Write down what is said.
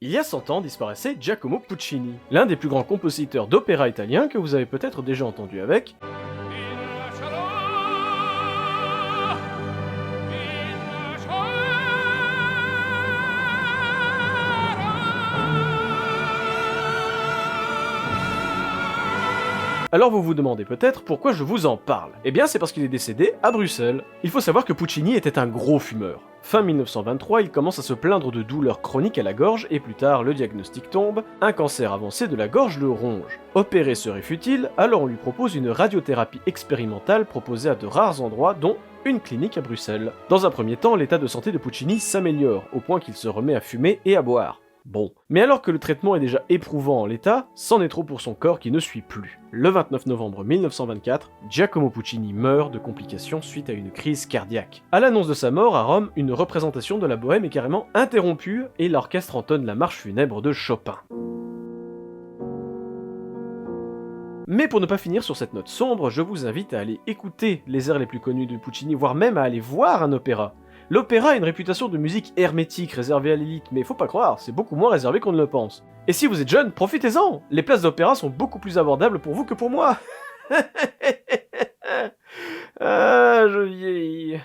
Il y a 100 ans disparaissait Giacomo Puccini, l'un des plus grands compositeurs d'opéra italien que vous avez peut-être déjà entendu avec Alors vous vous demandez peut-être pourquoi je vous en parle. Eh bien c'est parce qu'il est décédé à Bruxelles. Il faut savoir que Puccini était un gros fumeur. Fin 1923, il commence à se plaindre de douleurs chroniques à la gorge et plus tard le diagnostic tombe, un cancer avancé de la gorge le ronge. Opérer serait futile, alors on lui propose une radiothérapie expérimentale proposée à de rares endroits dont une clinique à Bruxelles. Dans un premier temps, l'état de santé de Puccini s'améliore, au point qu'il se remet à fumer et à boire. Bon. Mais alors que le traitement est déjà éprouvant en l'état, c'en est trop pour son corps qui ne suit plus. Le 29 novembre 1924, Giacomo Puccini meurt de complications suite à une crise cardiaque. À l'annonce de sa mort, à Rome, une représentation de la bohème est carrément interrompue et l'orchestre entonne la marche funèbre de Chopin. Mais pour ne pas finir sur cette note sombre, je vous invite à aller écouter les airs les plus connus de Puccini, voire même à aller voir un opéra. L'opéra a une réputation de musique hermétique réservée à l'élite, mais faut pas croire, c'est beaucoup moins réservé qu'on ne le pense. Et si vous êtes jeune, profitez-en! Les places d'opéra sont beaucoup plus abordables pour vous que pour moi. Ah, je vieillis.